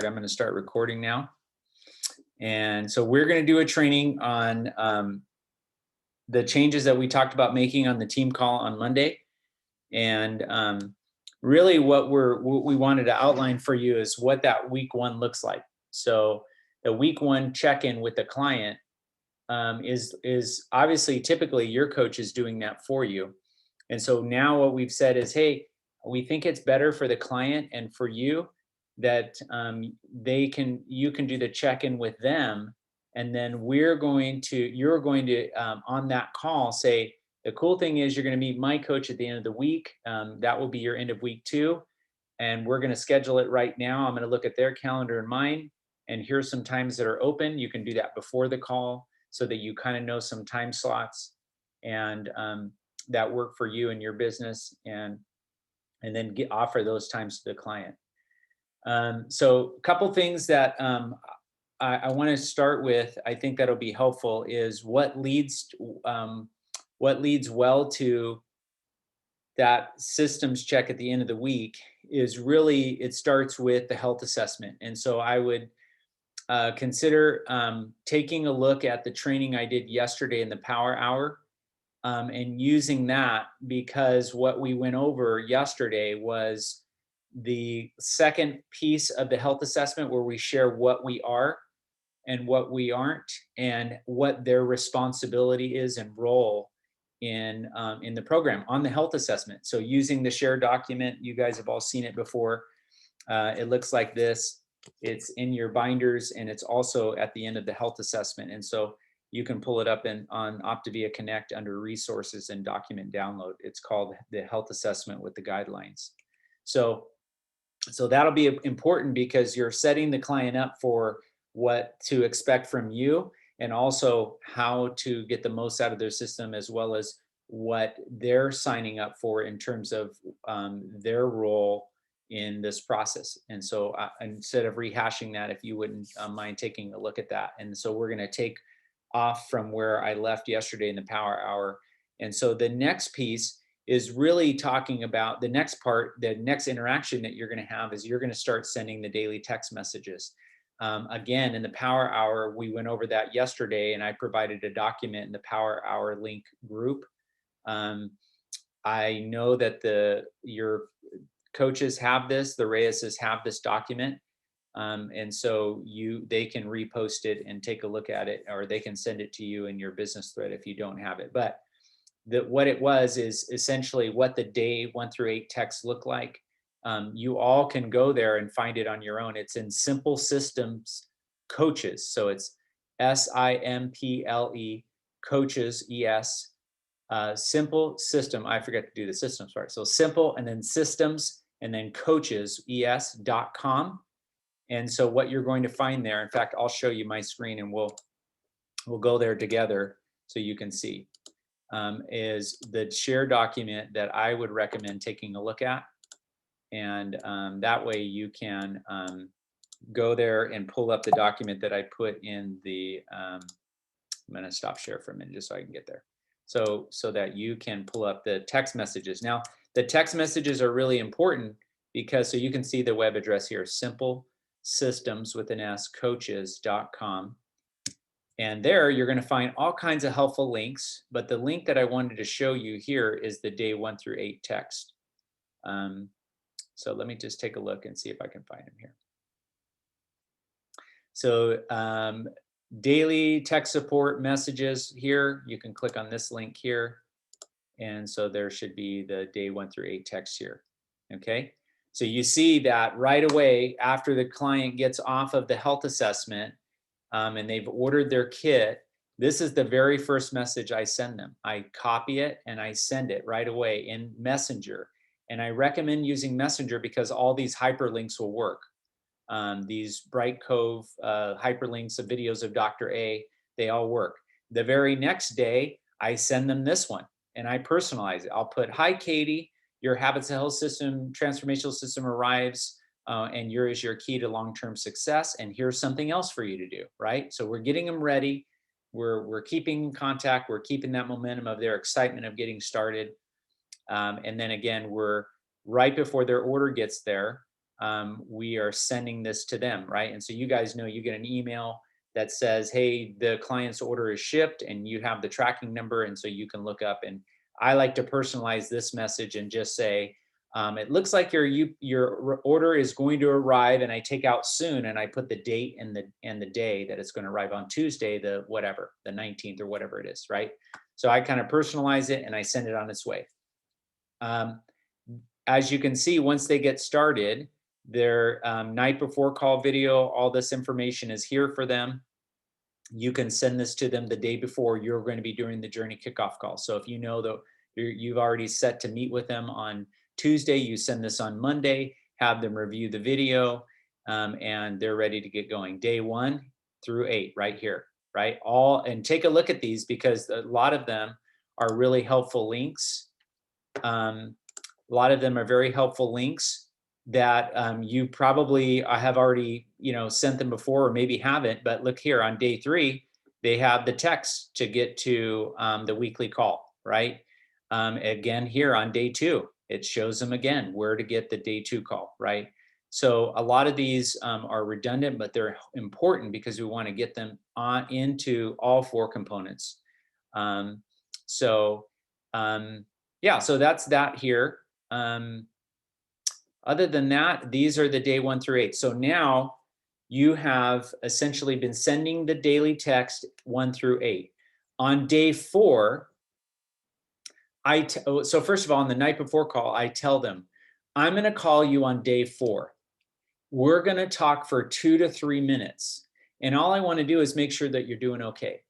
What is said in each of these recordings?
I'm going to start recording now. And so we're going to do a training on the changes that we talked about making on the team call on Monday. And really what we wanted to outline for you is what that week one looks like. So the week one check-in with the client is obviously typically your coach is doing that for you. And so now what we've said is, hey, we think it's better for the client and for you that you can do the check-in with them, and then you're going to on that call say, the cool thing is you're going to meet my coach at the end of the week. That will be your end of week 2, and we're going to schedule it right now. I'm going to look at their calendar and mine, and here's some times that are open. You can do that before the call so that you kind of know some time slots and that work for you and your business, and then offer those times to the client. So a couple things that I want to start with, I think that'll be helpful, is what leads well to that systems check at the end of the week is really, it starts with the health assessment. And so I would consider taking a look at the training I did yesterday in the Power Hour and using that, because what we went over yesterday was the second piece of the health assessment, where we share what we are and what we aren't, and what their responsibility is and role in the program on the health assessment. So using the share document, you guys have all seen it before. It looks like this. It's in your binders, and it's also at the end of the health assessment. And so you can pull it up on Optavia Connect under resources and document download. It's called the health assessment with the guidelines. So that'll be important, because you're setting the client up for what to expect from you, and also how to get the most out of their system, as well as what they're signing up for in terms of their role in this process. And so instead of rehashing that, if you wouldn't mind taking a look at that. And so we're going to take off from where I left yesterday in the Power Hour. And so the next piece is really talking about the next part. The next interaction that you're going to have is you're going to start sending the daily text messages. Again, in the Power Hour, we went over that yesterday, and I provided a document in the Power Hour link group. I know that your coaches have this, the Reyes's have this document. And so they can repost it and take a look at it, or they can send it to you in your business thread if you don't have it. But what it was is essentially what the day 1 through 8 texts look like. You all can go there and find it on your own. It's in Simple Systems Coaches. So it's SIMPLE Coaches, ES. Simple System. I forgot to do the systems part. So simple, and then systems, and then coaches, ES.com. And so what you're going to find there, in fact, I'll show you my screen, and we'll go there together so you can see, is the share document that I would recommend taking a look at. And that way you can go there and pull up the document that I put in the, I'm going to stop share for a minute just so I can get there. So that you can pull up the text messages. Now, the text messages are really important, because so you can see the web address here, Simple Systems with an S, coaches.com. And there you're going to find all kinds of helpful links. But the link that I wanted to show you here is the day 1 through 8 text. So let me just take a look and see if I can find them here. So daily text support messages here, you can click on this link here. And so there should be the day 1 through 8 text here. Okay. So you see that right away after the client gets off of the health assessment and they've ordered their kit, this is the very first message I send them. I copy it and I send it right away in Messenger. And I recommend using Messenger because all these hyperlinks will work. These Brightcove hyperlinks of videos of Dr. A, they all work. The very next day, I send them this one and I personalize it. I'll put, hi, Katie, your Habits of Health system, transformational system arrives and here is your key to long-term success. And here's something else for you to do, right? So we're getting them ready. We're keeping in contact. We're keeping that momentum of their excitement of getting started. And then again, we're right before their order gets there. we are sending this to them, right? And so you guys know you get an email that says, hey, the client's order is shipped, and you have the tracking number. And so you can look up. And I like to personalize this message and just say, it looks like your order is going to arrive, and I take out soon, and I put the date and the day that it's going to arrive on Tuesday, the whatever, the 19th or whatever it is, right? So I kind of personalize it and I send it on its way. As you can see, once they get started, their night before call video, all this information is here for them. You can send this to them the day before you're going to be doing the journey kickoff call. So if you know that you've already set to meet with them on Tuesday, you send this on Monday, have them review the video, and they're ready to get going. Day 1 through 8, right here, right? And take a look at these, because a lot of them are really helpful links. A lot of them are very helpful links that you probably have already, sent them before, or maybe haven't. But look here, on day 3, they have the text to get to the weekly call, right? Again, here on day 2, it shows them again where to get the day 2 call, right? So a lot of these are redundant, but they're important because we want to get them into all 4 components. Yeah, so that's that here. Other than that, these are the day 1 through 8. So now you have essentially been sending the daily text 1 through 8. On day 4, so first of all, on the night before call, I tell them, I'm going to call you on day 4. We're going to talk for 2 to 3 minutes. And all I want to do is make sure that you're doing okay.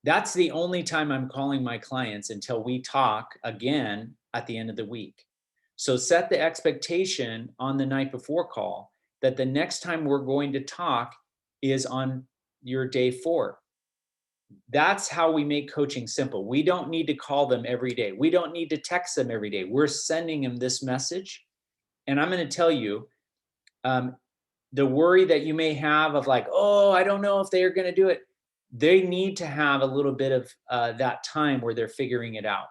That's the only time I'm calling my clients until we talk again at the end of the week. So set the expectation on the night before call that the next time we're going to talk is on your day 4. That's how we make coaching simple. We don't need to call them every day. We don't need to text them every day. We're sending them this message. And I'm going to tell you, the worry that you may have of like, oh, I don't know if they are going to do it. They need to have a little bit of that time where they're figuring it out.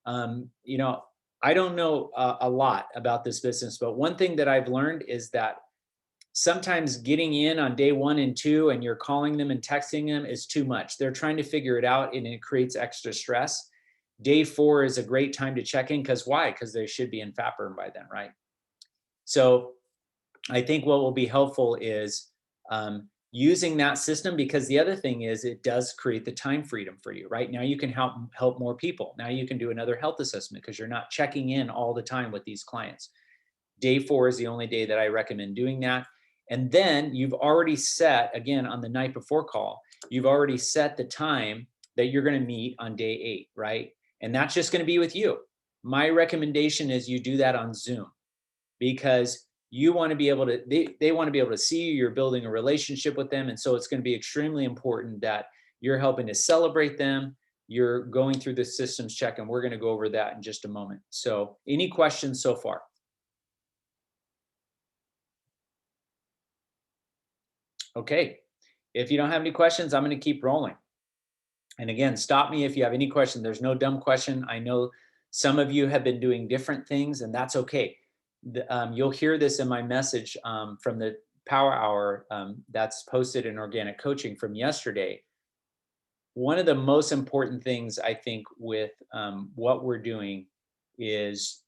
I don't know a lot about this business, but one thing that I've learned is that sometimes getting in on day 1 and 2 and you're calling them and texting them is too much. They're trying to figure it out, and it creates extra stress. Day 4 is a great time to check in. Because why? Because they should be in fat burn by then, right? So I think what will be helpful is using that system, because the other thing is it does create the time freedom for you, right? Now you can help more people. Now you can do another health assessment because you're not checking in all the time with these clients. Day 4 is the only day that I recommend doing that. And then you've already set, again, on the night before call, you've already set the time that you're going to meet on day 8, right? And that's just going to be with you. My recommendation is you do that on Zoom, because you want to be able to, they want to be able to see you, you're building a relationship with them. And so it's going to be extremely important that you're helping to celebrate them. You're going through the systems check, and we're going to go over that in just a moment. So any questions so far? Okay. If you don't have any questions, I'm going to keep rolling. And again, stop me if you have any question. There's no dumb question. I know some of you have been doing different things, and that's okay. You'll hear this in my message from the Power Hour that's posted in Organic Coaching from yesterday. One of the most important things I think with what we're doing is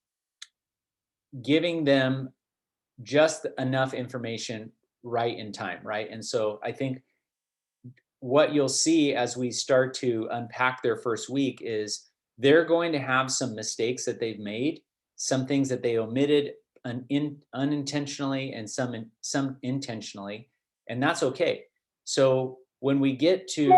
giving them just enough information right in time, right? And so I think what you'll see as we start to unpack their first week is they're going to have some mistakes that they've made, some things that they omitted unintentionally, and some intentionally, and that's okay. So when we get to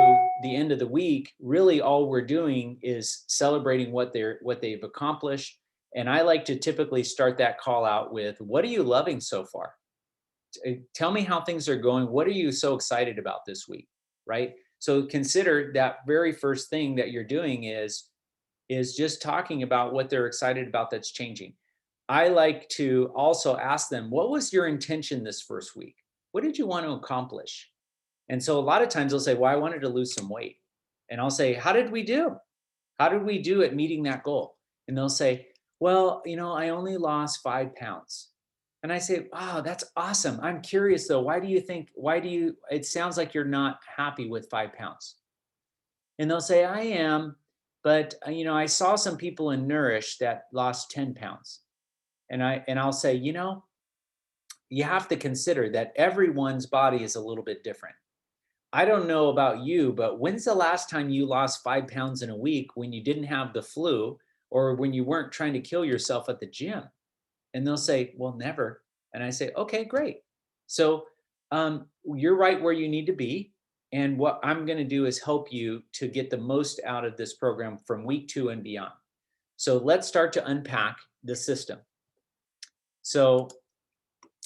the end of the week, really all we're doing is celebrating what they've accomplished. And I like to typically start that call out with, what are you loving so far? Tell me how things are going. What are you so excited about this week? Right? So consider that very first thing that you're doing is just talking about what they're excited about that's changing. I like to also ask them, what was your intention this first week? What did you want to accomplish? And so a lot of times they'll say, well, I wanted to lose some weight. And I'll say, how did we do? How did we do at meeting that goal? And they'll say, well, I only lost 5 pounds. And I say, wow, that's awesome. I'm curious though. It sounds like you're not happy with 5 pounds. And they'll say, I am, but I saw some people in Nourish that lost 10 pounds. And I'll say, you have to consider that everyone's body is a little bit different. I don't know about you, but when's the last time you lost 5 pounds in a week when you didn't have the flu or when you weren't trying to kill yourself at the gym? And they'll say, well, never. And I say, okay, great. So you're right where you need to be. And what I'm going to do is help you to get the most out of this program from week 2 and beyond. So let's start to unpack the system. So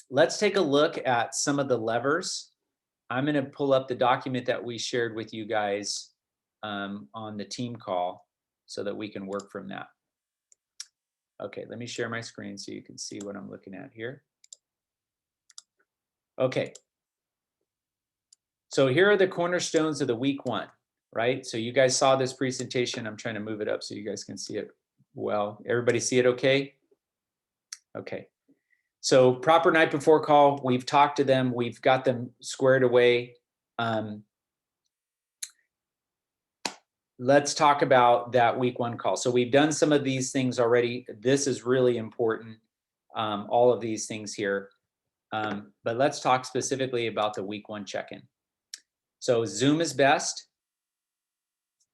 let's take a look at some of the levers. I'm going to pull up the document that we shared with you guys on the team call so that we can work from that. Okay, let me share my screen so you can see what I'm looking at here. Okay. So here are the cornerstones of the week 1, right? So you guys saw this presentation. I'm trying to move it up so you guys can see it well. Everybody see it okay? Okay. So proper night before call, we've talked to them. We've got them squared away. Let's talk about that week 1 call. So we've done some of these things already. This is really important, all of these things here. But let's talk specifically about the week 1 check-in. So Zoom is best.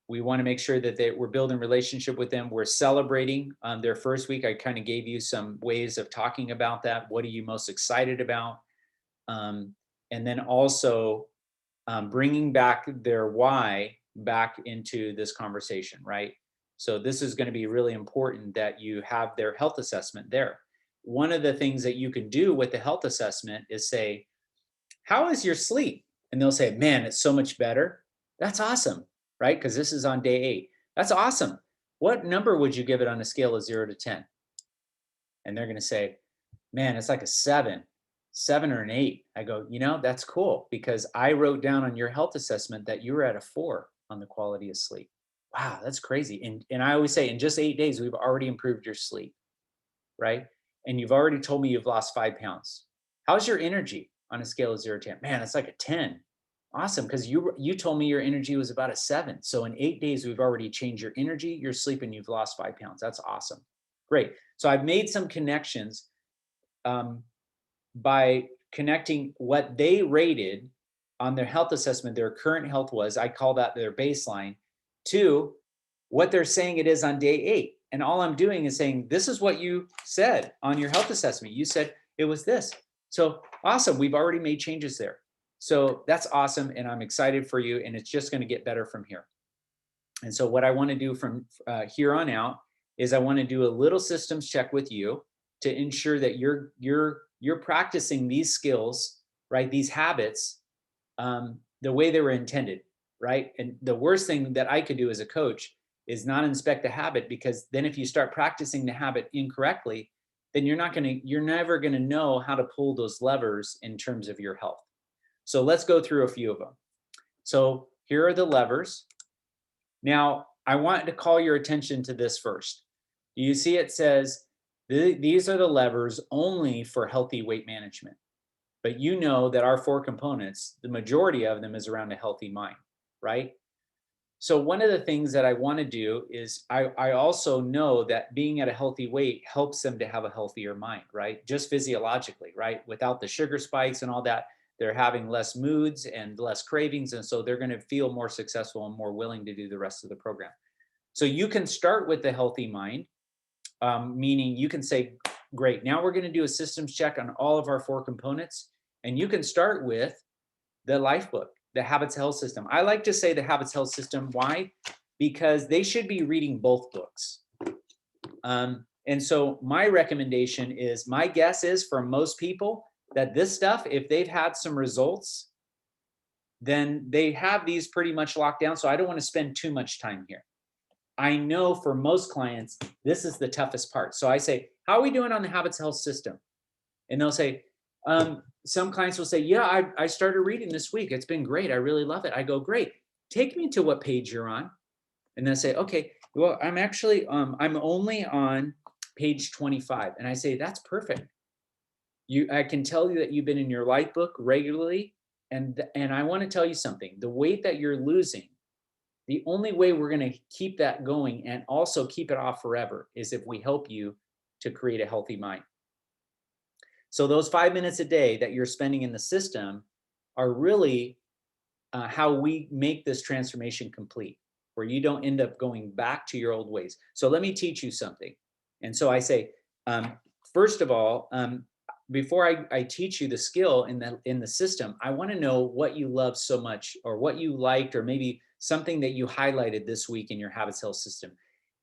We want to make sure that we're building relationship with them. We're celebrating their first week. I kind of gave you some ways of talking about that. What are you most excited about? And then also bringing back their why back into this conversation, right? So this is going to be really important that you have their health assessment there. One of the things that you can do with the health assessment is say, how is your sleep? And they'll say, man, it's so much better. That's awesome, right? Because this is on day 8. That's awesome. What number would you give it on a scale of 0 to 10? And they're going to say, man, it's like a 7 or an 8. I go, that's cool because I wrote down on your health assessment that you were at a 4 on the quality of sleep. Wow, that's crazy. And I always say in just 8 days, we've already improved your sleep, right? And you've already told me you've lost 5 pounds. How's your energy on a scale of 0 to 10? Man, it's like a 10. Awesome, because you told me your energy was about a 7. So in 8 days, we've already changed your energy, your sleep, and you've lost 5 pounds. That's awesome. Great. So I've made some connections by connecting what they rated on their health assessment, their current health was, I call that their baseline, to what they're saying it is on day 8. And all I'm doing is saying, this is what you said on your health assessment. You said it was this. So awesome. We've already made changes there. So that's awesome. And I'm excited for you. And it's just going to get better from here. And so what I want to do from here on out is I want to do a little systems check with you to ensure that you're practicing these skills, right? These habits, the way they were intended, right? And the worst thing that I could do as a coach is not inspect the habit, because then if you start practicing the habit incorrectly, then you're never going to know how to pull those levers in terms of your health. So let's go through a few of them. So here are the levers. Now, I want to call your attention to this first. You see it says, these are the levers only for healthy weight management. But you know that our 4 components, the majority of them is around a healthy mind, right? So one of the things that I want to do is I also know that being at a healthy weight helps them to have a healthier mind, right? Just physiologically, right? Without the sugar spikes and all that, they're having less moods and less cravings. And so they're going to feel more successful and more willing to do the rest of the program. So you can start with the healthy mind, meaning you can say, great, now we're going to do a systems check on all of our 4 components. And you can start with the life book, the Habits Health System. I like to say the Habits Health System. Why? Because they should be reading both books. And so my recommendation is, my guess is for most people that this stuff, if they've had some results, then they have these pretty much locked down. So I don't want to spend too much time here. I know for most clients, this is the toughest part. So I say, how are we doing on the Habits Health System? And they'll say, some clients will say, yeah, I started reading this week. It's been great. I really love it. I go, great. Take me to what page you're on. And they'll say, okay, well, I'm actually, I'm only on page 25. And I say, that's perfect. I can tell you that you've been in your life book regularly. And I want to tell you something. The weight that you're losing, the only way we're going to keep that going and also keep it off forever is if we help you to create a healthy mind. So those 5 minutes a day that you're spending in the system are really how we make this transformation complete, where you don't end up going back to your old ways. So let me teach you something. And so I say, first of all, before I teach you the skill in the system, I want to know what you love so much, or what you liked, or maybe something that you highlighted this week in your Habits Health system.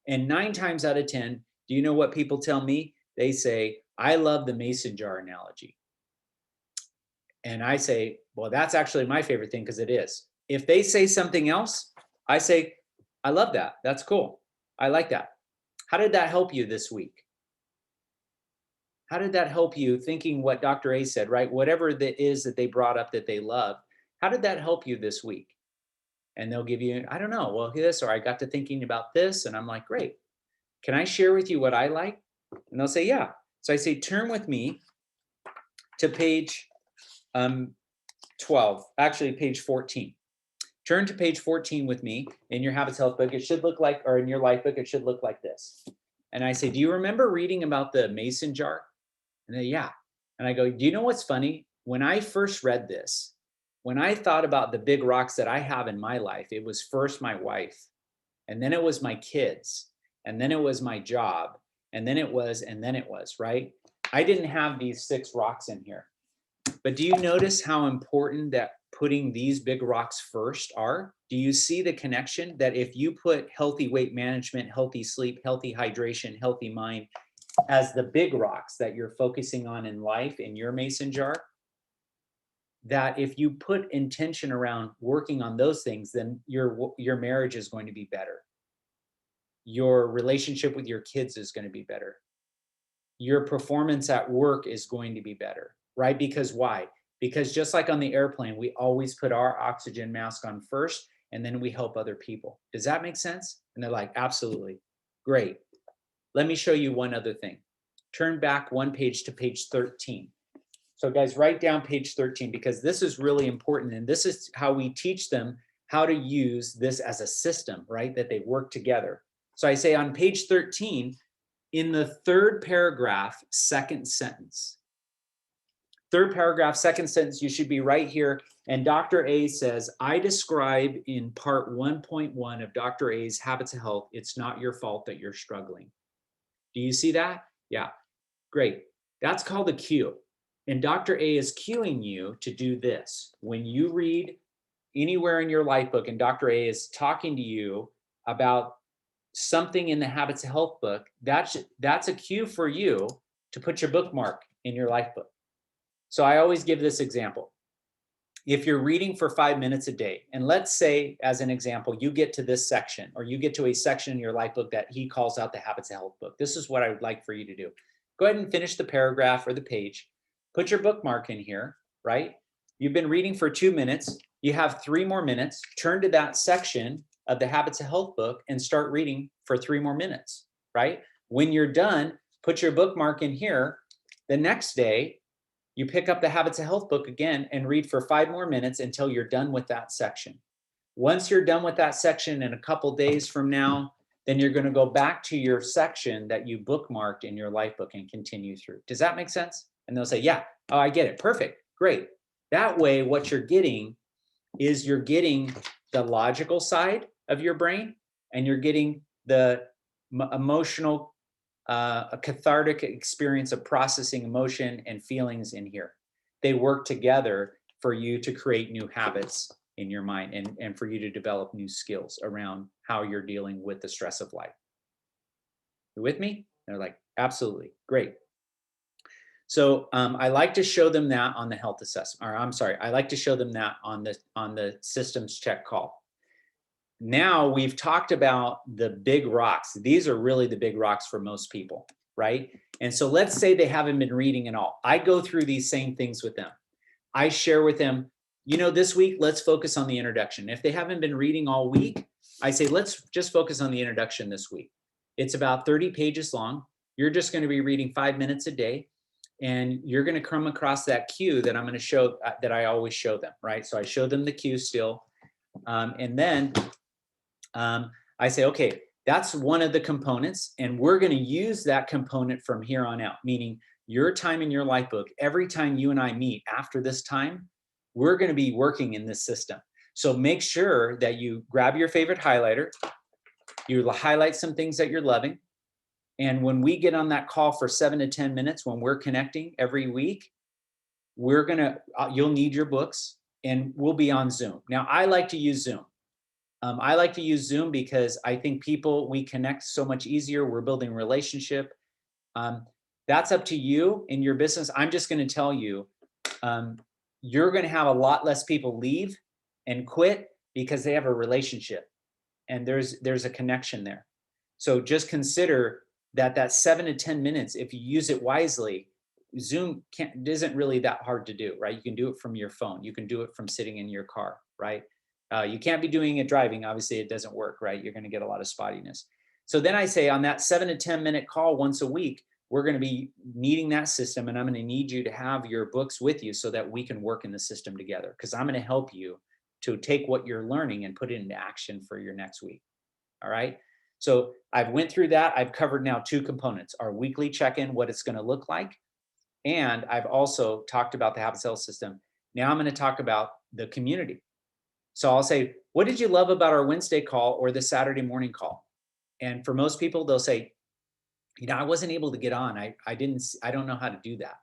And 9 times out of 10, do you know what people tell me? They say, I love the mason jar analogy. And I say, well, that's actually my favorite thing, because it is. If they say something else, I say, I love that. That's cool. I like that. How did that help you this week? How did that help you thinking what Dr. A said, right? Whatever that is that they brought up that they love, how did that help you this week? And they'll give you, I don't know, well, this, or I got to thinking about this. And I'm like, great. Can I share with you what I like? And they'll say, yeah. So I say, turn with me to page 12, actually page 14. Turn to page 14 with me in your Habits Health book. It should look like, or in your life book, it should look like this. And I say, do you remember reading about the mason jar? And they, yeah. And I go, do you know what's funny? When I first read this, when I thought about the big rocks that I have in my life, it was first my wife, and then it was my kids, and then it was my job, and then it was, right? I didn't have these 6 rocks in here. But do you notice how important that putting these big rocks first are? Do you see the connection that if you put healthy weight management, healthy sleep, healthy hydration, healthy mind as the big rocks that you're focusing on in life in your mason jar, that if you put intention around working on those things, then your marriage is going to be better. Your relationship with your kids is going to be better. Your performance at work is going to be better, right? Because why? Because just like on the airplane, we always put our oxygen mask on first, and then we help other people. Does that make sense? And they're like, absolutely. Great. Let me show you one other thing. Turn back 1 page to page 13. So guys, write down page 13, because this is really important. And this is how we teach them how to use this as a system, right? That they work together. So I say on page 13, in the 3rd paragraph, 2nd sentence. 3rd paragraph, 2nd sentence, you should be right here. And Dr. A says, I describe in part 1.1 of Dr. A's Habits of Health, it's not your fault that you're struggling. Do you see that? Yeah, great. That's called a cue. And Dr. A is cueing you to do this. When you read anywhere in your life book and Dr. A is talking to you about something in the Habits of Health book, that's a cue for you to put your bookmark in your life book. So I always give this example. If you're reading for 5 minutes a day, and let's say, as an example, you get to this section, or you get to a section in your life book that he calls out the Habits of Health book. This is what I would like for you to do. Go ahead and finish the paragraph or the page. Put your bookmark in here, right? You've been reading for 2 minutes. You have 3 more minutes. Turn to that section of the Habits of Health book and start reading for 3 more minutes, right? When you're done, put your bookmark in here. The next day, you pick up the Habits of Health book again and read for 5 more minutes until you're done with that section. Once you're done with that section in a couple days from now, then you're going to go back to your section that you bookmarked in your life book and continue through. Does that make sense? And they'll say, yeah, oh, I get it. Perfect. Great. That way, what you're getting is you're getting the logical side of your brain, and you're getting the emotional, a cathartic experience of processing emotion and feelings in here. They work together for you to create new habits in your mind, and for you to develop new skills around how you're dealing with the stress of life. You with me? They're like, absolutely. Great. So I like to show them that on the health assessment, or I'm sorry, I like to show them that on the systems check call. Now we've talked about the big rocks. These are really the big rocks for most people, right? And so let's say they haven't been reading at all. I go through these same things with them. I share with them, you know, this week, let's focus on the introduction. If they haven't been reading all week, I say, let's just focus on the introduction this week. It's about 30 pages long. You're just going to be reading 5 minutes a day. and you're going to come across that cue that I'm going to show that I always show them, right? So I show them the cue still. And then I say, okay, that's one of the components, and we're going to use that component from here on out, meaning your time in your life book, every time you and I meet after this time, we're going to be working in this system. So make sure that you grab your favorite highlighter, you highlight some things that you're loving. And when we get on that call for 7 to 10 minutes, when we're connecting every week, you'll need your books and we'll be on Zoom. Now, I like to use Zoom. I like to use Zoom because I think we connect so much easier. We're building relationship. That's up to you in your business. I'm just going to tell you, you're going to have a lot less people leave and quit because they have a relationship and there's a connection there. So just consider that 7 to 10 minutes, if you use it wisely, Zoom isn't really that hard to do, right? You can do it from your phone. You can do it from sitting in your car, right? You can't be doing it driving. Obviously, it doesn't work, right? You're going to get a lot of spottiness. So then I say on that 7 to 10 minute call once a week, we're going to be needing that system, and I'm going to need you to have your books with you so that we can work in the system together, because I'm going to help you to take what you're learning and put it into action for your next week. All right. So I've went through that. I've covered now 2 components: our weekly check-in, what it's going to look like. And I've also talked about the habit cell system. Now I'm going to talk about the community. So I'll say, what did you love about our Wednesday call or the Saturday morning call? And for most people, they'll say, I wasn't able to get on. I don't know how to do that.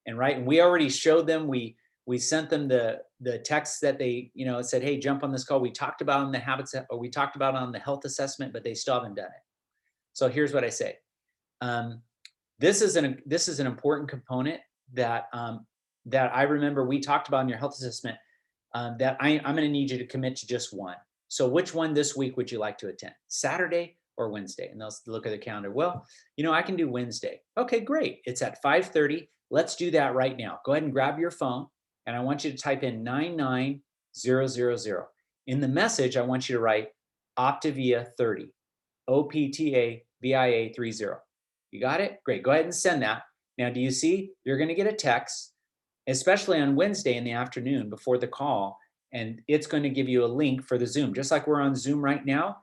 And right. And we already showed them, we sent them the text that they, it said, hey, jump on this call. We talked about on the habits, or we talked about on the health assessment, but they still haven't done it. So here's what I say. This is an important component that I remember we talked about in your health assessment, that I'm going to need you to commit to just one. So which one this week would you like to attend? Saturday or Wednesday? And they'll look at the calendar. Well, I can do Wednesday. Okay, great. It's at 5:30. Let's do that right now. Go ahead and grab your phone, and I want you to type in 99000. In the message, I want you to write Optavia 30, OPTAVIA 30. You got it? Great. Go ahead and send that. Now, do you see? You're going to get a text, especially on Wednesday in the afternoon before the call, and it's going to give you a link for the Zoom. Just like we're on Zoom right now,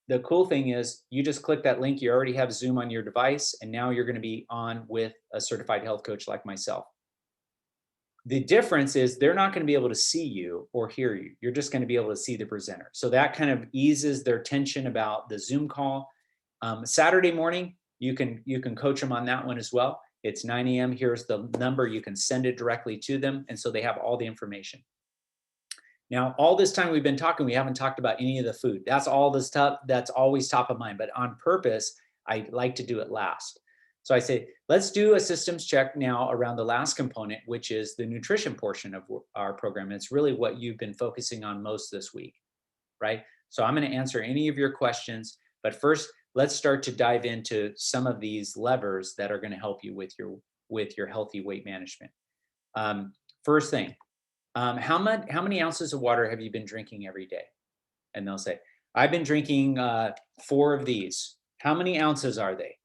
the cool thing is you just click that link, you already have Zoom on your device, and now you're going to be on with a certified health coach like myself. The difference is they're not going to be able to see you or hear you. You're just going to be able to see the presenter. So that kind of eases their tension about the Zoom call. Saturday morning, you can coach them on that one as well. It's 9 a.m. Here's the number. You can send it directly to them. And so they have all the information. Now, all this time we've been talking, we haven't talked about any of the food. That's all the stuff that's always top of mind. But on purpose, I like to do it last. So I say, let's do a systems check now around the last component, which is the nutrition portion of our program. It's really what you've been focusing on most this week, right? So I'm going to answer any of your questions. But first, let's start to dive into some of these levers that are going to help you with your healthy weight management. First thing, how many ounces of water have you been drinking every day? And they'll say, I've been drinking 4 of these. How many ounces are they?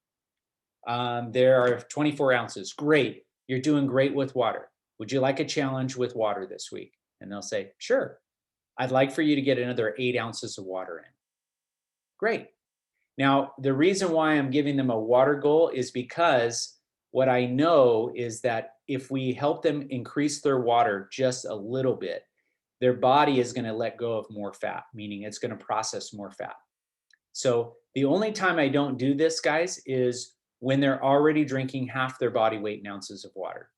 There are 24 ounces. Great. You're doing great with water. Would you like a challenge with water this week? And they'll say, sure. I'd like for you to get another 8 ounces of water in. Great. Now, the reason why I'm giving them a water goal is because what I know is that if we help them increase their water just a little bit, their body is going to let go of more fat, meaning it's going to process more fat. So the only time I don't do this, guys, is when they're already drinking half their body weight in ounces of water.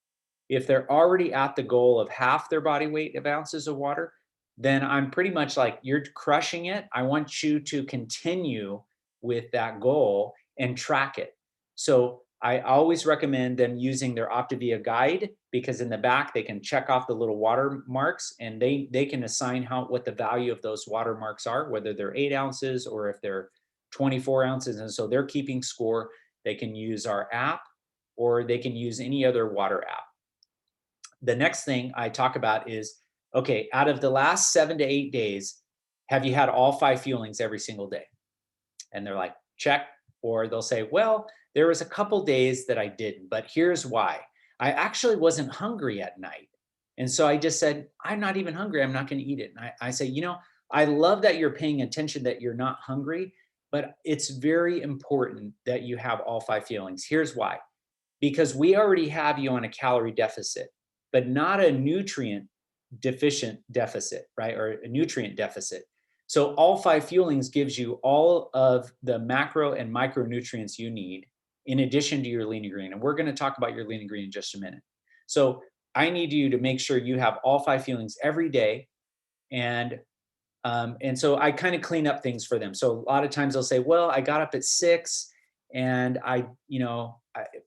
If they're already at the goal of half their body weight of ounces of water, then I'm pretty much like, you're crushing it. I want you to continue with that goal and track it. So I always recommend them using their Optavia guide, because in the back they can check off the little watermarks, and they can assign what the value of those watermarks are, whether they're 8 ounces or if they're 24 ounces. And so they're keeping score. They can use our app, or they can use any other water app. The next thing I talk about is, okay, out of the last 7 to 8 days, have you had all 5 fuelings every single day? And they're like, check. Or they'll say, well, there was a couple days that I didn't, but here's why. I actually wasn't hungry at night. And so I just said, I'm not even hungry. I'm not going to eat it. And I say, I love that you're paying attention that you're not hungry, but it's very important that you have all five feelings. Here's why: because we already have you on a calorie deficit, but not a nutrient deficient deficit, right? Or a nutrient deficit. So all five fuelings gives you all of the macro and micronutrients you need in addition to your lean and green. And we're going to talk about your lean and green in just a minute. So I need you to make sure you have all five feelings every day. And so I kind of clean up things for them. So a lot of times they'll say, well, I got up at 6 and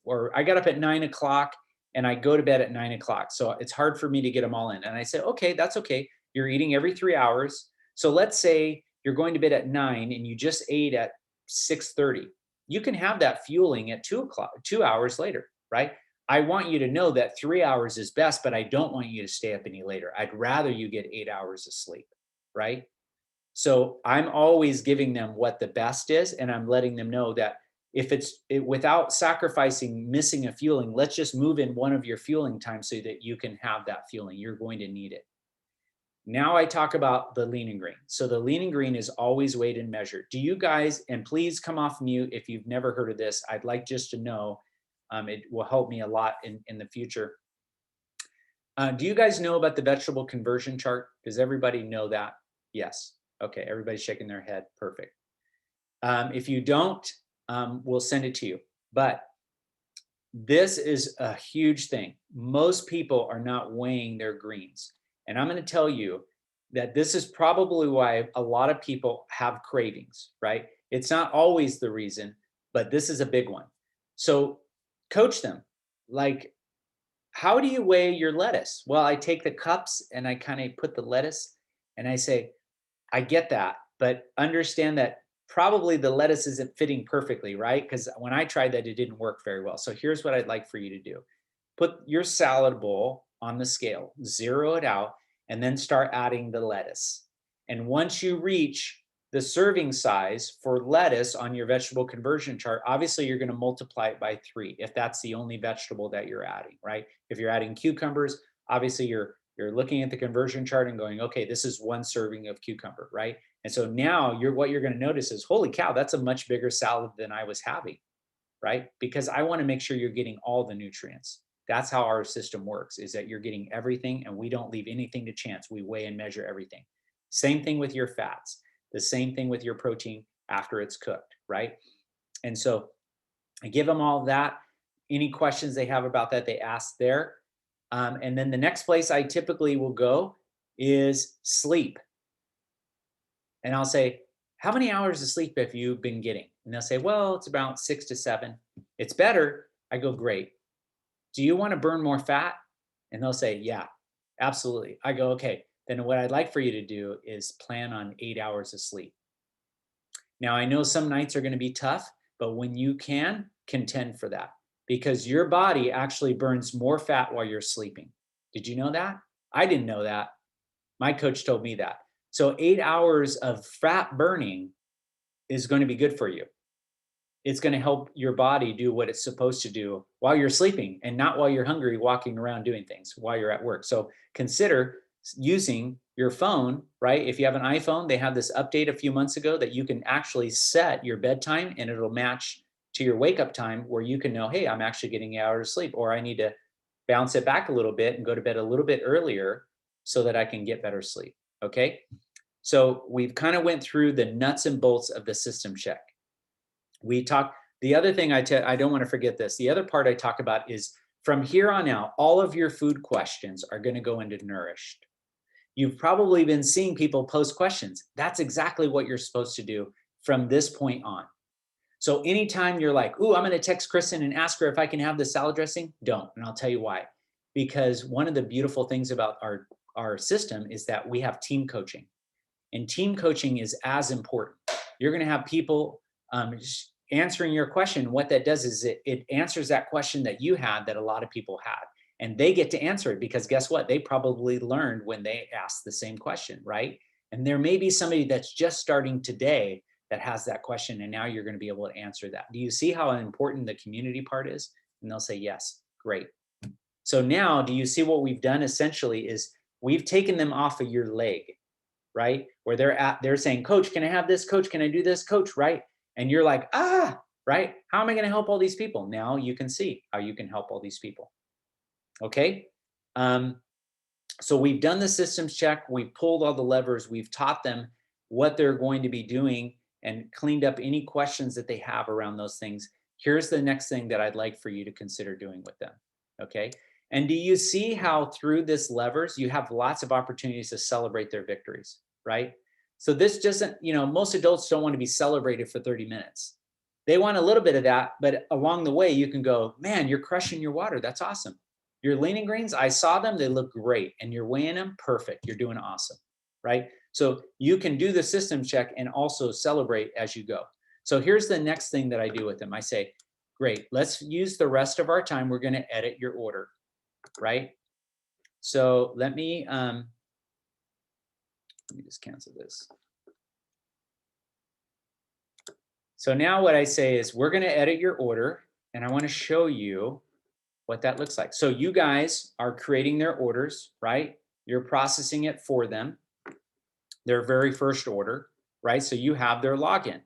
or I got up at 9 o'clock and I go to bed at 9 o'clock. So it's hard for me to get them all in. And I say, okay, that's okay. You're eating every 3 hours. So let's say you're going to bed at 9 and you just ate at 6:30. You can have that fueling at 2 o'clock, 2 hours later, right? I want you to know that 3 hours is best, but I don't want you to stay up any later. I'd rather you get 8 hours of sleep, right? So I'm always giving them what the best is, and I'm letting them know that if without sacrificing missing a fueling, let's just move in one of your fueling times so that you can have that fueling. You're going to need it. Now I talk about the lean and green. So the lean and green is always weighed and measured. Do you guys, and please come off mute if you've never heard of this, I'd like just to know, it will help me a lot in the future. Do you guys know about the vegetable conversion chart? Does everybody know that? Yes. Okay, everybody's shaking their head. Perfect. If you don't, we'll send it to you. But this is a huge thing. Most people are not weighing their greens. And I'm going to tell you that this is probably why a lot of people have cravings, right? It's not always the reason, but this is a big one. So coach them. Like, how do you weigh your lettuce? Well, I take the cups and I kind of put the lettuce and I say, I get that, but understand that probably the lettuce isn't fitting perfectly, right? Because when I tried that, it didn't work very well. So here's what I'd like for you to do: put your salad bowl on the scale, zero it out, and then start adding the lettuce. And once you reach the serving size for lettuce on your vegetable conversion chart, obviously you're going to multiply it by 3 if that's the only vegetable that you're adding, right? If you're adding cucumbers, obviously you're looking at the conversion chart and going, okay, this is 1 serving of cucumber, right? And so now what you're going to notice is, holy cow, that's a much bigger salad than I was having, right? Because I want to make sure you're getting all the nutrients. That's how our system works, is that you're getting everything and we don't leave anything to chance. We weigh and measure everything. Same thing with your fats, the same thing with your protein after it's cooked, right? And so I give them all that. Any questions they have about that, they ask there. And then the next place I typically will go is sleep. And I'll say, how many hours of sleep have you been getting? And they'll say, well, it's about 6 to 7. It's better. I go, great. Do you want to burn more fat? And they'll say, yeah, absolutely. I go, okay, then what I'd like for you to do is plan on 8 hours of sleep. Now, I know some nights are going to be tough, but when you can, contend for that, because your body actually burns more fat while you're sleeping. Did you know that? I didn't know that. My coach told me that. So 8 hours of fat burning is going to be good for you. It's going to help your body do what it's supposed to do while you're sleeping and not while you're hungry, walking around doing things while you're at work. So consider using your phone, right? If you have an iPhone, they have this update a few months ago that you can actually set your bedtime and it'll match to your wake up time, where you can know, hey, I'm actually getting hours of sleep, or I need to bounce it back a little bit and go to bed a little bit earlier so that I can get better sleep. Okay. So we've kind of went through the nuts and bolts of the system check. We talk. The other thing I don't want to forget this. The other part I talk about is, from here on out, all of your food questions are going to go into Nourished. You've probably been seeing people post questions. That's exactly what you're supposed to do from this point on. So anytime you're like, ooh, I'm going to text Kristen and ask her if I can have the salad dressing, don't. And I'll tell you why. Because one of the beautiful things about our system is that we have team coaching. And team coaching is as important. You're going to have people answering your question. What that does is it answers that question that you had, that a lot of people had. And they get to answer it because guess what? They probably learned when they asked the same question, right? And there may be somebody that's just starting today that has that question, and now you're going to be able to answer that. Do you see how important the community part is? And they'll say, yes, great. So now, do you see what we've done essentially is we've taken them off of your leg, right? Where they're saying, Coach, can I have this? Coach, can I do this? Coach, right? And you're like, right? How am I going to help all these people? Now you can see how you can help all these people. Okay. So we've done the systems check. We've pulled all the levers. We've taught them what they're going to be doing and cleaned up any questions that they have around those things. Here's the next thing that I'd like for you to consider doing with them. Okay. And do you see how through this levers, you have lots of opportunities to celebrate their victories, right? So this doesn't, most adults don't want to be celebrated for 30 minutes. They want a little bit of that, but along the way, you can go, man, you're crushing your water. That's awesome. Your lean and greens, I saw them, they look great. And you're weighing them, perfect. You're doing awesome, right? So you can do the system check and also celebrate as you go. So here's the next thing that I do with them. I say, great, let's use the rest of our time. We're going to edit your order, right? So let me just cancel this. So now what I say is we're going to edit your order, and I want to show you what that looks like. So you guys are creating their orders, right? You're processing it for them, their very first order, right? So you have their login,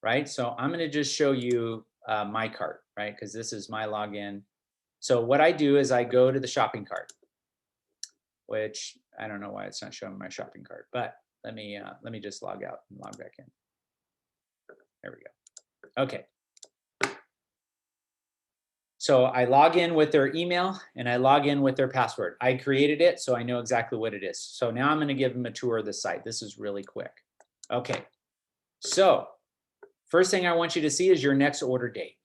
right? So I'm going to just show you my cart, right? Because this is my login. So what I do is I go to the shopping cart, which I don't know why it's not showing my shopping cart, but let me just log out and log back in. There we go. Okay. So I log in with their email and I log in with their password. I created it, so I know exactly what it is. So now I'm going to give them a tour of the site. This is really quick. Okay. So first thing I want you to see is your next order date.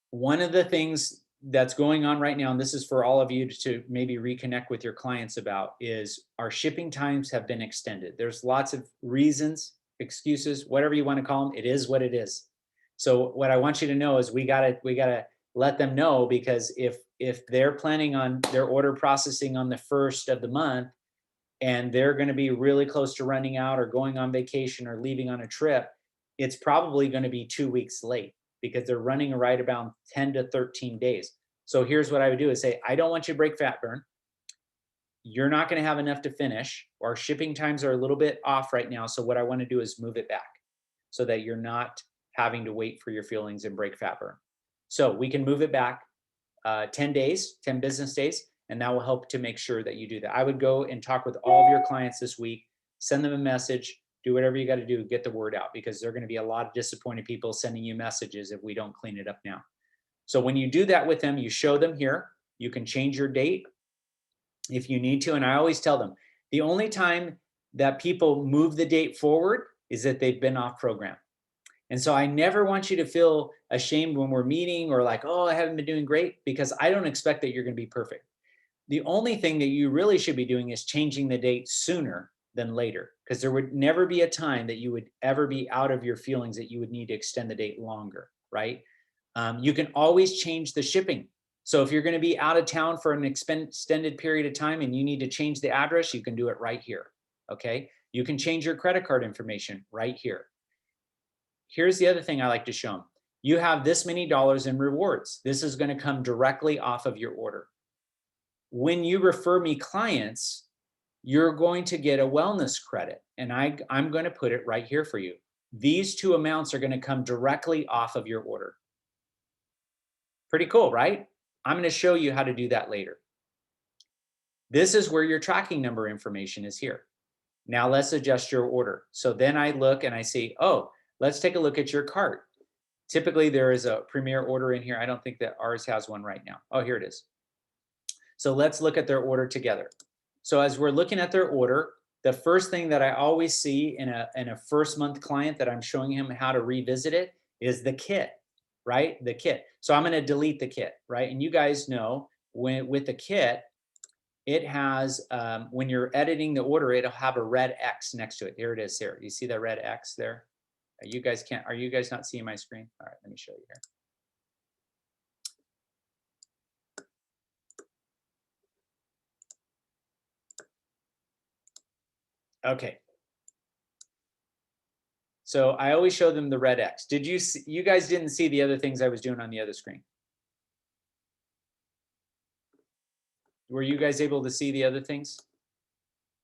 One of the things that's going on right now, and this is for all of you to maybe reconnect with your clients about, is our shipping times have been extended. There's lots of reasons, excuses, whatever you want to call them. It is what it is. So what I want you to know is we gotta let them know, because if they're planning on their order processing on the 1st of the month and they're going to be really close to running out or going on vacation or leaving on a trip, it's probably going to be 2 weeks late because they're running right about 10 to 13 days. So here's what I would do is say, I don't want you to break fat burn. You're not going to have enough to finish. Our shipping times are a little bit off right now. So what I want to do is move it back so that you're not having to wait for your feelings and break fat burn. So we can move it back 10 days, 10 business days, and that will help to make sure that you do that. I would go and talk with all of your clients this week, send them a message, do whatever you got to do, get the word out, because there are going to be a lot of disappointed people sending you messages if we don't clean it up now. So when you do that with them, you show them here, you can change your date if you need to. And I always tell them, the only time that people move the date forward is that they've been off program. And so I never want you to feel ashamed when we're meeting or like, oh, I haven't been doing great, because I don't expect that you're going to be perfect. The only thing that you really should be doing is changing the date sooner than later, because there would never be a time that you would ever be out of your feelings that you would need to extend the date longer, right? You can always change the shipping. So if you're going to be out of town for an extended period of time and you need to change the address, you can do it right here, okay? You can change your credit card information right here. Here's the other thing I like to show them. You have this many dollars in rewards. This is going to come directly off of your order. When you refer me clients, you're going to get a wellness credit, and I'm going to put it right here for you. These two amounts are going to come directly off of your order. Pretty cool, right? I'm going to show you how to do that later. This is where your tracking number information is here. Now let's adjust your order. So then I look and I see, oh, let's take a look at your cart. Typically there is a premier order in here. I don't think that ours has one right now. Oh, here it is. So let's look at their order together. So as we're looking at their order, the first thing that I always see in a first month client that I'm showing him how to revisit it is the kit, right? The kit. So I'm going to delete the kit, right? And you guys know with the kit, it has, when you're editing the order, it'll have a red X next to it. Here it is here. You see the red X there? You guys are you guys not seeing my screen? All right, let me show you here. Okay. So I always show them the red X. Did you see, you guys didn't see the other things I was doing on the other screen? Were you guys able to see the other things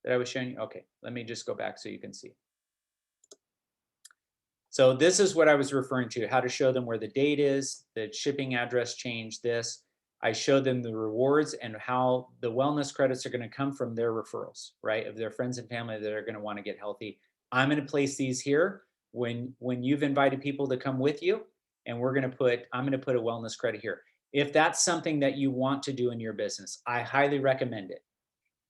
that I was showing you? Okay, let me just go back so you can see. So this is what I was referring to, how to show them where the date is, the shipping address change, this. I showed them the rewards and how the wellness credits are going to come from their referrals, right? Of their friends and family that are going to want to get healthy. I'm going to place these here when you've invited people to come with you, and I'm going to put a wellness credit here. If that's something that you want to do in your business, I highly recommend it.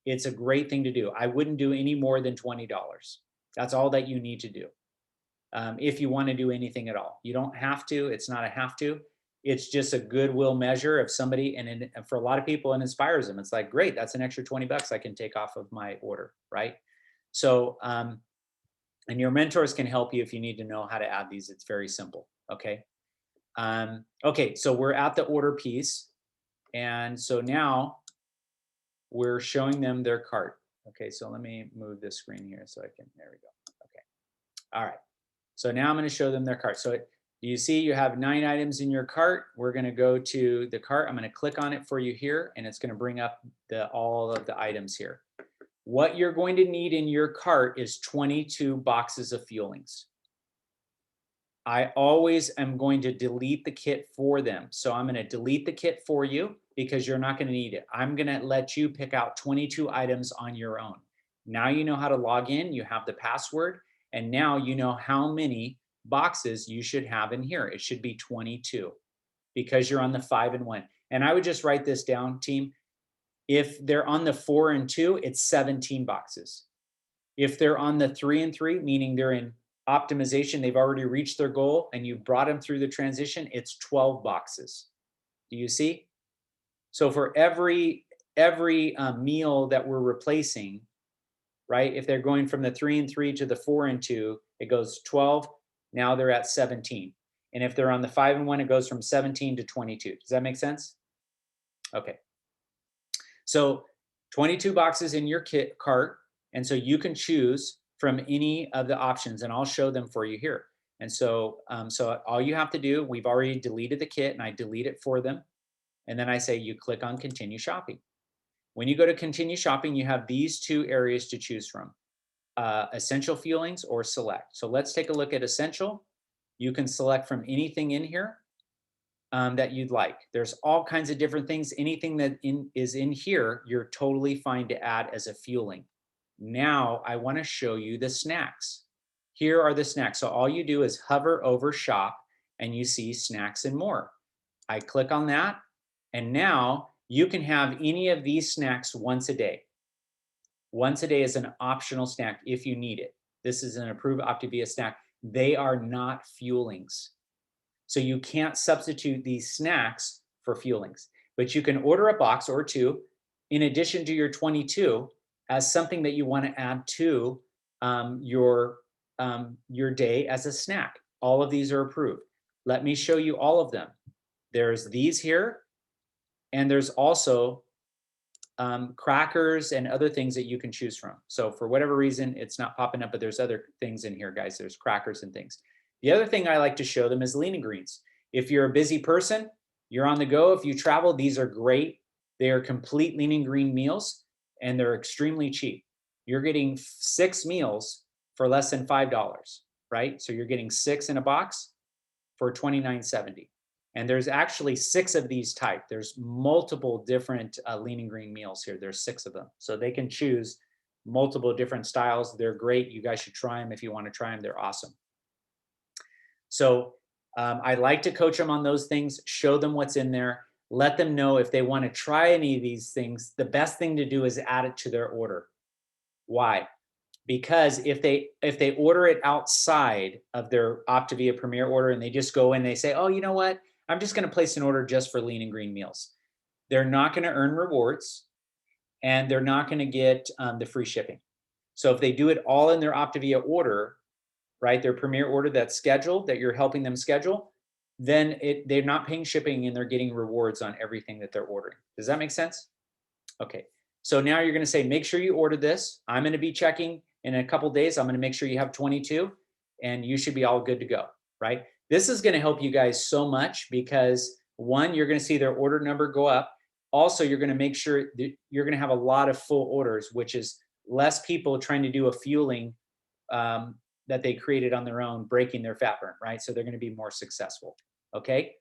It's a great thing to do. I wouldn't do any more than $20. That's all that you need to do. If you want to do anything at all. You don't have to. It's not a have to. It's just a goodwill measure of somebody, and for a lot of people, it inspires them. It's like, great, that's an extra $20 I can take off of my order, right? So, and your mentors can help you if you need to know how to add these. It's very simple. Okay. Okay, so we're at the order piece, and so now we're showing them their cart. Okay, so let me move this screen here so I can. There we go. Okay. All right. So now I'm going to show them their cart. So you see you have 9 items in your cart. We're going to go to the cart. I'm going to click on it for you here, and it's going to bring up all of the items here. What you're going to need in your cart is 22 boxes of Fuelings. I always am going to delete the kit for them. So I'm going to delete the kit for you because you're not going to need it. I'm going to let you pick out 22 items on your own. Now you know how to log in. You have the password. And now you know how many boxes you should have in here. It should be 22 because you're on the 5 and 1. And I would just write this down, team. If they're on the 4 and 2, it's 17 boxes. If they're on the 3 and 3, meaning they're in optimization, they've already reached their goal and you brought them through the transition, it's 12 boxes. Do you see? So for every meal that we're replacing, right? If they're going from the 3 and 3 to the 4 and 2, it goes 12. Now they're at 17. And if they're on the 5 and 1, it goes from 17 to 22. Does that make sense? Okay. So 22 boxes in your kit cart. And so you can choose from any of the options, and I'll show them for you here. And so, so all you have to do, we've already deleted the kit and I delete it for them. And then I say, you click on continue shopping. When you go to continue shopping, you have these 2 areas to choose from, essential Fuelings or select. So let's take a look at essential. You can select from anything in here that you'd like. There's all kinds of different things. Anything that is in here, you're totally fine to add as a Fueling. Now I want to show you the snacks. Here are the snacks. So all you do is hover over shop and you see snacks and more. I click on that, and now you can have any of these snacks once a day. Once a day is an optional snack if you need it. This is an approved Optavia snack. They are not Fuelings. So you can't substitute these snacks for Fuelings, but you can order a box or 2 in addition to your 22 as something that you want to add to your day as a snack. All of these are approved. Let me show you all of them. There's these here, and there's also crackers and other things that you can choose from. So for whatever reason, it's not popping up, but there's other things in here, guys. There's crackers and things. The other thing I like to show them is lean and greens. If you're a busy person, you're on the go, if you travel, these are great. They are complete lean and green meals, and they're extremely cheap. You're getting 6 meals for less than $5, right? So you're getting 6 in a box for $29.70. And there's actually 6 of these type. There's multiple different lean and green meals here. There's 6 of them. So they can choose multiple different styles. They're great. You guys should try them if you want to try them. They're awesome. So I like to coach them on those things, show them what's in there, let them know if they want to try any of these things. The best thing to do is add it to their order. Why? Because if they order it outside of their Optavia Premier order and they just go in, they say, oh, you know what? I'm just going to place an order just for lean and green meals. They're not going to earn rewards, and they're not going to get the free shipping. So if they do it all in their Optavia order, right, their Premier order that's scheduled, that you're helping them schedule, then they're not paying shipping and they're getting rewards on everything that they're ordering. Does that make sense? Okay. So now you're going to say, make sure you order this. I'm going to be checking in a couple days. I'm going to make sure you have 22, and you should be all good to go, right? This is going to help you guys so much because, one, you're going to see their order number go up. also you're going to make sure that you're going to have a lot of full orders, which is less people trying to do a fueling that they created on their own, breaking their fat burn, right? So they're going to be more successful. Okay.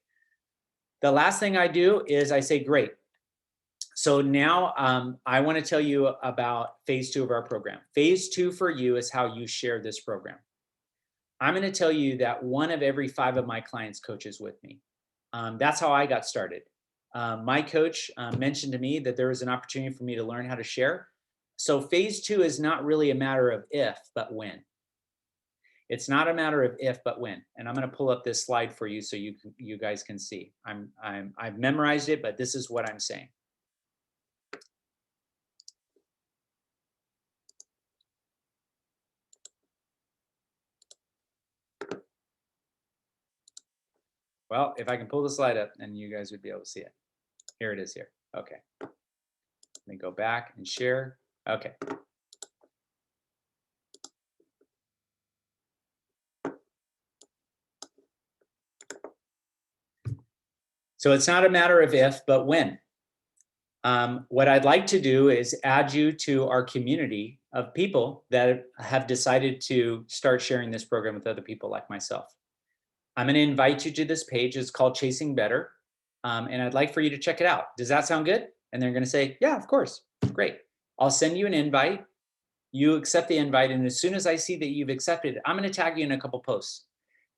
The last thing I do is I say, great. So now I want to tell you about phase 2 of our program. Phase 2 for you is how you share this program. I'm going to tell you that 1 of every 5 of my clients coaches with me. That's how I got started. My coach mentioned to me that there was an opportunity for me to learn how to share. So phase 2 is not really a matter of if, but when. It's not a matter of if, but when. And I'm going to pull up this slide for you so you guys can see. I've memorized it, but this is what I'm saying. Well, if I can pull the slide up, then you guys would be able to see it. Here it is here. Okay. Let me go back and share. Okay. So it's not a matter of if, but when. What I'd like to do is add you to our community of people that have decided to start sharing this program with other people like myself. I'm going to invite you to this page. It's called Chasing Better. And I'd like for you to check it out. Does that sound good? And they're going to say, yeah, of course. Great. I'll send you an invite. You accept the invite. And as soon as I see that you've accepted, I'm going to tag you in a couple posts.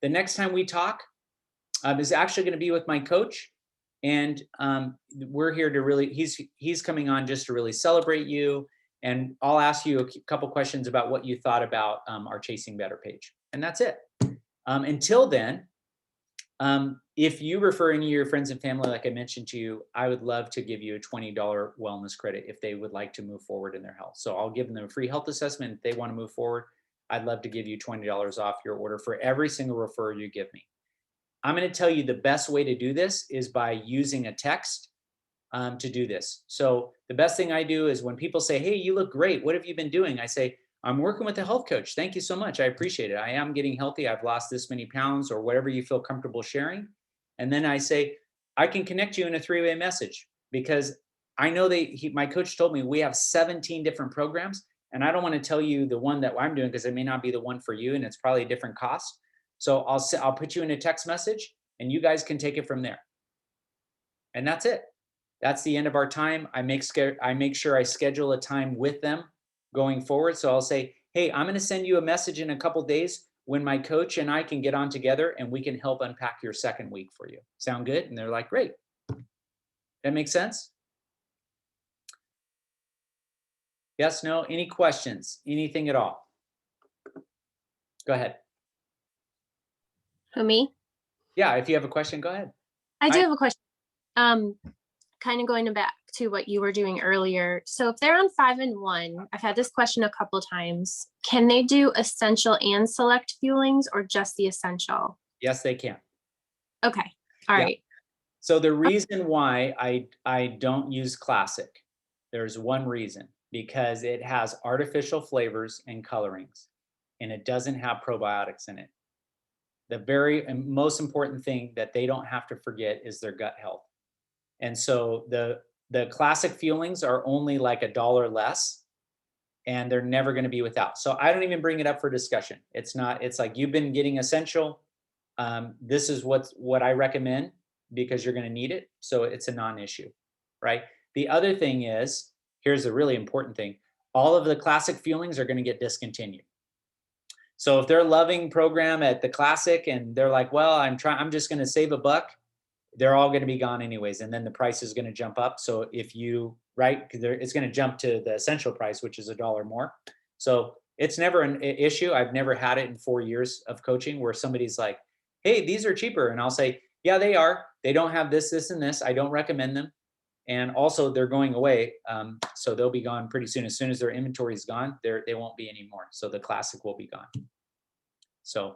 The next time we talk is actually going to be with my coach. And we're here to really, he's coming on just to really celebrate you. And I'll ask you a couple questions about what you thought about our Chasing Better page. And that's it. Until then, if you refer any of your friends and family, like I mentioned to you, I would love to give you a $20 wellness credit if they would like to move forward in their health. So I'll give them a free health assessment. If they want to move forward, I'd love to give you $20 off your order for every single referral you give me. I'm going to tell you the best way to do this is by using a text to do this. So the best thing I do is when people say, hey, you look great. What have you been doing? I say, I'm working with a health coach. Thank you so much. I appreciate it. I am getting healthy. I've lost this many pounds or whatever you feel comfortable sharing. And then I say, I can connect you in a 3-way message because I know my coach told me we have 17 different programs and I don't want to tell you the one that I'm doing because it may not be the one for you and it's probably a different cost. So I'll put you in a text message and you guys can take it from there. And that's it. That's the end of our time. I make sure I schedule a time with them going forward. So I'll say, hey, I'm going to send you a message in a couple days when my coach and I can get on together and we can help unpack your second week for you. Sound good? And they're like, great. That makes sense? Yes, no? Any questions? Anything at all? Go ahead. Who, me? Yeah, if you have a question, go ahead. I do have a question. Kind of going back to what you were doing earlier. So if they're on 5 and 1, I've had this question a couple times. Can they do essential and select fuelings or just the essential? Yes, they can. Okay. All right. So the reason why I don't use classic, there's one reason, because it has artificial flavors and colorings and it doesn't have probiotics in it. The very most important thing that they don't have to forget is their gut health. And so the classic fuelings are only like $1 less and they're never going to be without. So I don't even bring it up for discussion. It's like you've been getting essential. This is what I recommend because you're going to need it. So it's a non-issue, right? The other thing is, here's a really important thing. All of the classic fuelings are going to get discontinued. So if they're loving program at the classic and they're like, well, I'm just going to save $1, they're all going to be gone anyways. And then the price is going to jump up. So if you, right, it's going to jump to the essential price, which is $1 more. So it's never an issue. I've never had it in 4 years of coaching where somebody's like, hey, these are cheaper. And I'll say, yeah, they are. They don't have this, this, and this. I don't recommend them. And also they're going away. So they'll be gone pretty soon. As soon as their inventory is gone, they won't be anymore. So the classic will be gone. So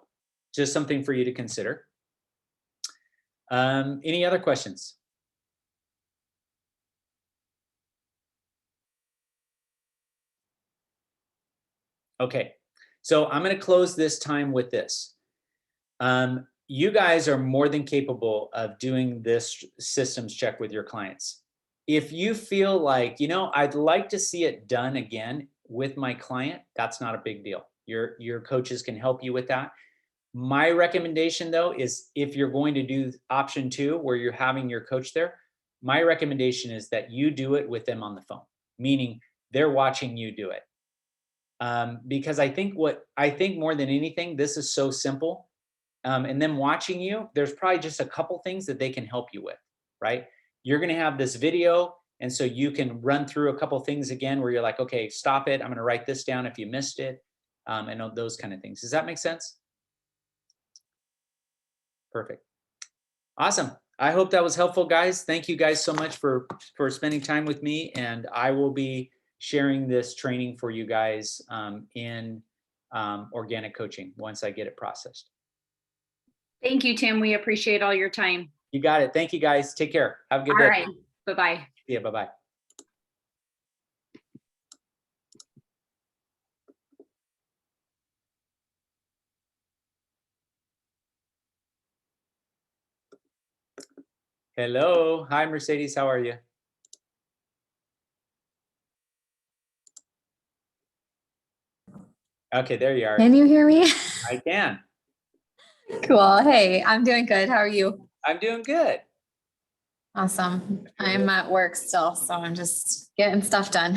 just something for you to consider. Any other questions? Okay, so I'm going to close this time with this. You guys are more than capable of doing this systems check with your clients. if you feel like, I'd like to see it done again with my client, that's not a big deal. Your coaches can help you with that. My recommendation though is if you're going to do option 2 where you're having your coach there, my recommendation is that you do it with them on the phone, meaning they're watching you do it. Because I think more than anything, this is so simple. And them watching you, there's probably just a couple things that they can help you with, right? You're going to have this video. And so you can run through a couple things again where you're like, okay, stop it. I'm going to write this down if you missed it. And those kind of things. Does that make sense? Perfect. Awesome. I hope that was helpful, guys. Thank you guys so much for spending time with me. And I will be sharing this training for you guys in organic coaching once I get it processed. Thank you, Tim. We appreciate all your time. You got it. Thank you, guys. Take care. Have a good day. All right. Bye-bye. Yeah, bye-bye. Hello. Hi, Mercedes. How are you? Okay, there you are. Can you hear me? I can. Cool. Hey, I'm doing good. How are you? I'm doing good. Awesome. I'm at work still, so I'm just getting stuff done.